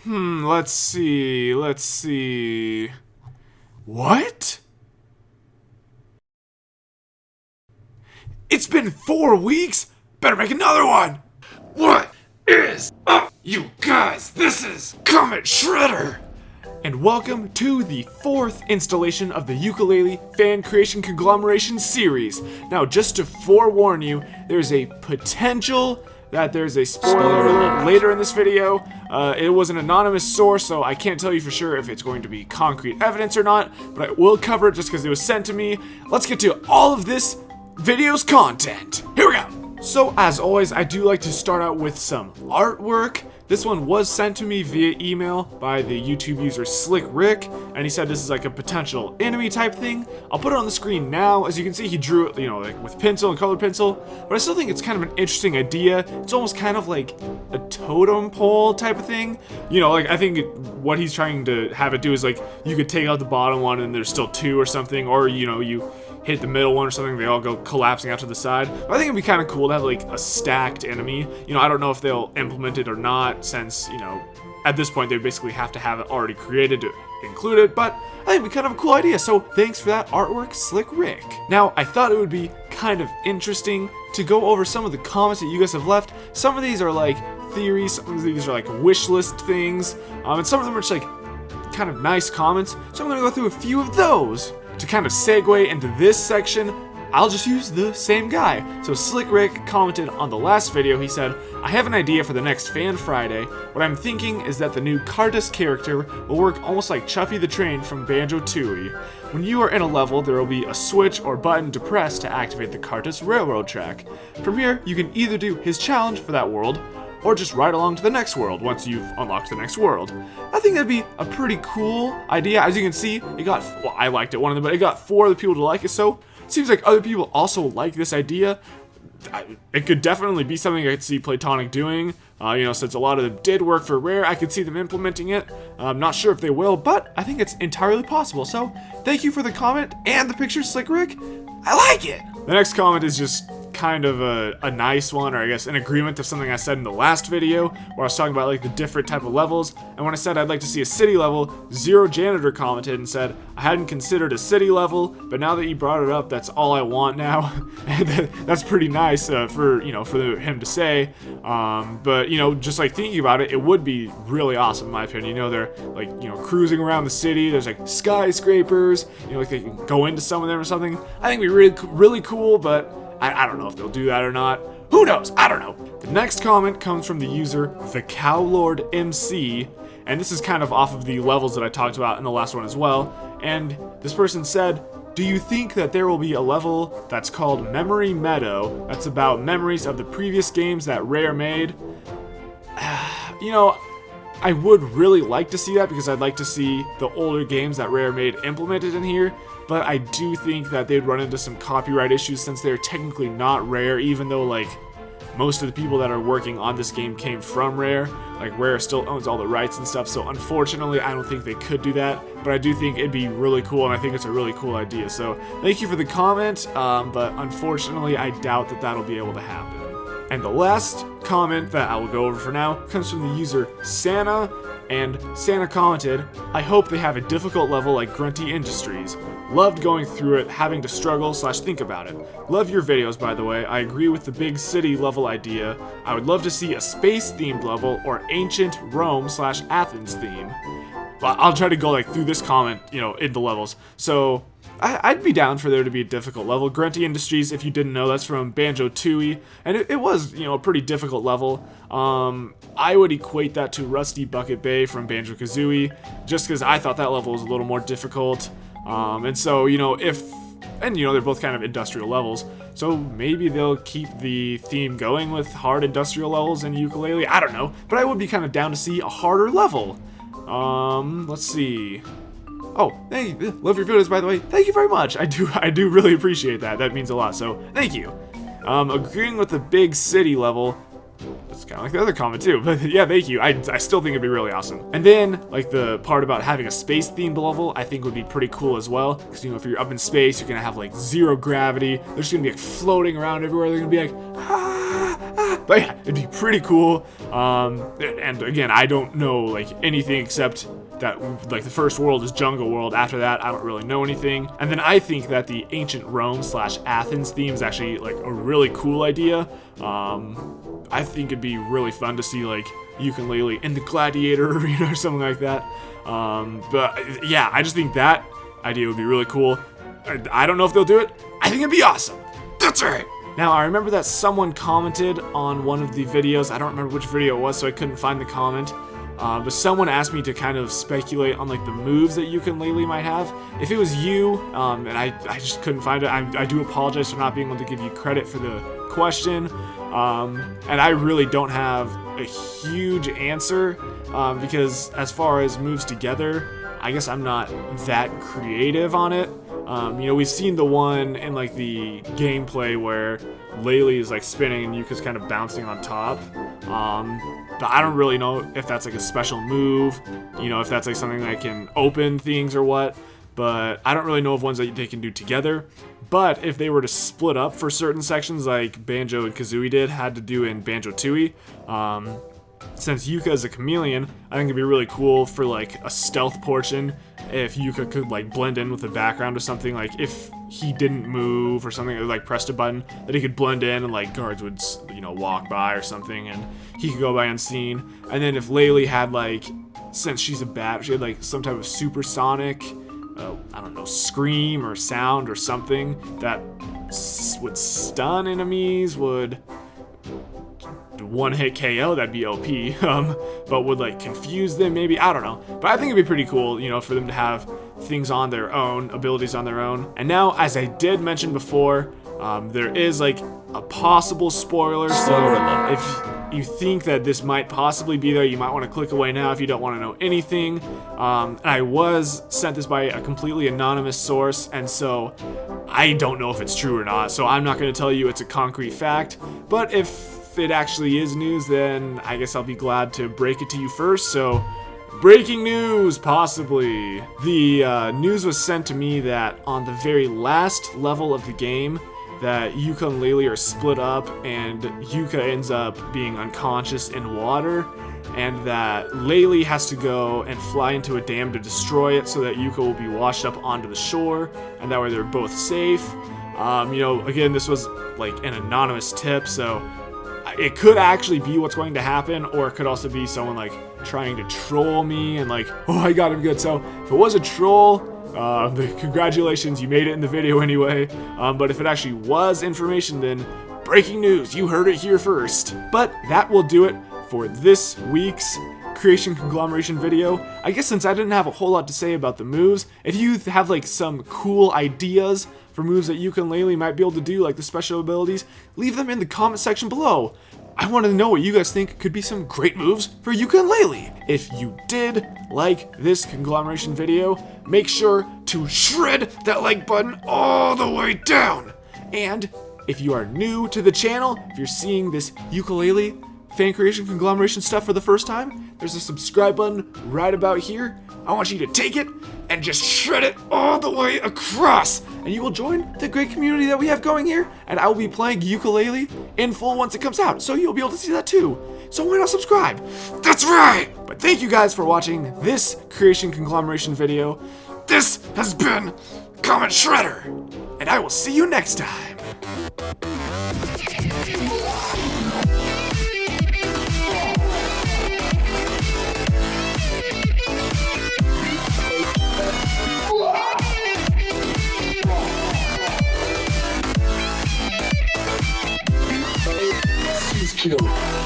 Let's see. What? It's been 4 weeks? Better make another one! What is up, you guys? This is CometShredder! And welcome to the 4th installation of the Yooka-Laylee fan creation conglomeration series. Now, just to forewarn you, there's a potential that there's a spoiler alert later in this video. It was an anonymous source, so I can't tell you for sure if it's going to be concrete evidence or not, but I will cover it just because it was sent to me. Let's get to all of this video's content. Here we go. So, as always, I do like to start out with some artwork. This one was sent to me via email by the YouTube user Slick Rick, and he said this is like a potential enemy type thing. I'll put it on the screen now. As you can see, he drew it, like with pencil and colored pencil, but I still think it's kind of an interesting idea. It's almost kind of like a totem pole type of thing. I think what he's trying to have it do is like, you could take out the bottom one and there's still 2 or something, or, you hit the middle one or something, they all go collapsing out to the side. But I think it'd be kind of cool to have like a stacked enemy. I don't know if they'll implement it or not, since, at this point they basically have to have it already created to include it, but I think it'd be kind of a cool idea, so thanks for that artwork, Slick Rick. Now, I thought it would be kind of interesting to go over some of the comments that you guys have left. Some of these are like theories, some of these are like wish list things, and some of them are just like kind of nice comments, so I'm gonna go through a few of those. To kind of segue into this section, I'll just use the same guy. So Slick Rick commented on the last video. He said, I have an idea for the next Fan Friday. What I'm thinking is that the new Cartus character will work almost like Chuffy the Train from Banjo-Tooie. When you are in a level, there will be a switch or button to press to activate the Cartus railroad track. From here, you can either do his challenge for that world, or just ride along to the next world once you've unlocked the next world. I think that'd be a pretty cool idea. As you can see, I liked it, one of them, but it got 4 other people to like it, so it seems like other people also like this idea. It could definitely be something I could see Platonic doing, since a lot of them did work for Rare, I could see them implementing it. I'm not sure if they will, but I think it's entirely possible, so thank you for the comment and the picture, Slick Rick. I like it! The next comment is just kind of a nice one, or I guess an agreement to something I said in the last video where I was talking about like the different type of levels, and when I said I'd like to see a city level, Zero Janitor commented and said, I hadn't considered a city level, but now that you brought it up, that's all I want now. And that's pretty nice for him to say, but just like thinking about it, it would be really awesome in my opinion. They're like cruising around the city, there's like skyscrapers, like they can go into some of them or something. I think it'd be really cool, but I don't know if they'll do that or not. Who knows? I don't know. The next comment comes from the user The Cow Lord MC, and this is kind of off of the levels that I talked about in the last one as well. And this person said, do you think that there will be a level that's called Memory Meadow that's about memories of the previous games that Rare made? I would really like to see that because I'd like to see the older games that Rare made implemented in here, but I do think that they'd run into some copyright issues since they're technically not Rare, even though like most of the people that are working on this game came from Rare. Like Rare still owns all the rights and stuff, so unfortunately I don't think they could do that, but I do think it'd be really cool, and I think it's a really cool idea. So thank you for the comment, but unfortunately I doubt that that'll be able to happen. And the last comment that I will go over for now comes from the user Santa, and Santa commented, I hope they have a difficult level like Grunty Industries. Loved going through it, having to struggle / think about it. Love your videos, by the way. I agree with the big city level idea. I would love to see a space themed level or ancient Rome / Athens theme. I'll try to go like through this comment, in the levels. So I'd be down for there to be a difficult level. Grunty Industries, if you didn't know, that's from Banjo-Tooie, and it was, a pretty difficult level. I would equate that to Rusty Bucket Bay from Banjo-Kazooie, just because I thought that level was a little more difficult. And so, they're both kind of industrial levels, so maybe they'll keep the theme going with hard industrial levels in Yooka-Laylee. I don't know, but I would be kind of down to see a harder level. Let's see. Oh, hey, love your videos, by the way. Thank you very much. I do really appreciate that. That means a lot, so thank you. Agreeing with the big city level. That's kind of like the other comment too, but yeah, thank you. I still think it'd be really awesome. And then, like the part about having a space-themed level, I think would be pretty cool as well. Because, if you're up in space, you're gonna have like 0 gravity. They're just gonna be like floating around everywhere. They're gonna be like, But yeah, it'd be pretty cool. And again, I don't know like anything except that like the first world is Jungle World. After that, I don't really know anything. And then I think that the ancient Rome / Athens theme is actually like a really cool idea. I think it'd be really fun to see like Yooka-Laylee in the gladiator arena or something like that. But yeah, I just think that idea would be really cool. I don't know if they'll do it. I think it'd be awesome. That's right. Now, I remember that someone commented on one of the videos. I don't remember which video it was, so I couldn't find the comment. But someone asked me to kind of speculate on like the moves that Yooka-Laylee might have. If it was you, and I just couldn't find it, I do apologize for not being able to give you credit for the question. And I really don't have a huge answer, because as far as moves together, I guess I'm not that creative on it. You know, we've seen the one in like the gameplay where Laylee is like spinning and Yuka's kind of bouncing on top. But I don't really know if that's like a special move, you know, if that's like something that can open things or what. But I don't really know of ones that they can do together. But if they were to split up for certain sections like Banjo and Kazooie had to do in Banjo-Tooie, since Yuka is a chameleon, I think it'd be really cool for like a stealth portion if Yuka could like blend in with the background or something. Like if he didn't move or something, or like pressed a button, that he could blend in and like guards would, you know, walk by or something and he could go by unseen. And then if Laylee had like, since she's a bat, she had like some type of supersonic, I don't know, scream or sound or something that would stun enemies, would one-hit KO, that'd be OP, but would like confuse them maybe, I don't know. But I think it'd be pretty cool, you know, for them to have things on their own, abilities on their own. And now, as I did mention before, there is like a possible spoiler, so if you think that this might possibly be there, you might want to click away now if you don't want to know anything. I was sent this by a completely anonymous source, and so I don't know if it's true or not, so I'm not going to tell you it's a concrete fact. But if it actually is news, then I guess I'll be glad to break it to you first. So, breaking news, possibly. The news was sent to me that on the very last level of the game, that Yuka and Laylee are split up, and Yuka ends up being unconscious in water, and that Laylee has to go and fly into a dam to destroy it so that Yuka will be washed up onto the shore, and that way they're both safe. You know, again, this was like an anonymous tip, so it could actually be what's going to happen, or it could also be someone like trying to troll me and like, oh, I got him good. So if it was a troll, congratulations, you made it in the video anyway. But if it actually was information, then breaking news, you heard it here first. But that will do it for this week's Creation Conglomeration video. I guess since I didn't have a whole lot to say about the moves, if you have like some cool ideas for moves that Yuka and Laylee might be able to do, like the special abilities, leave them in the comment section below. I want to know what you guys think could be some great moves for Yuka and Laylee. If you did like this Conglomeration video, make sure to shred that like button all the way down. And if you are new to the channel, if you're seeing this Yooka-Laylee fan creation Conglomeration stuff for the first time, there's a subscribe button right about here. I want you to take it and just shred it all the way across, and you will join the great community that we have going here, and I will be playing Yooka-Laylee in full once it comes out, so you'll be able to see that too. So why not subscribe? That's right! But thank you guys for watching this Creation Conglomeration video. This has been CometShredder, and I will see you next time. Kill.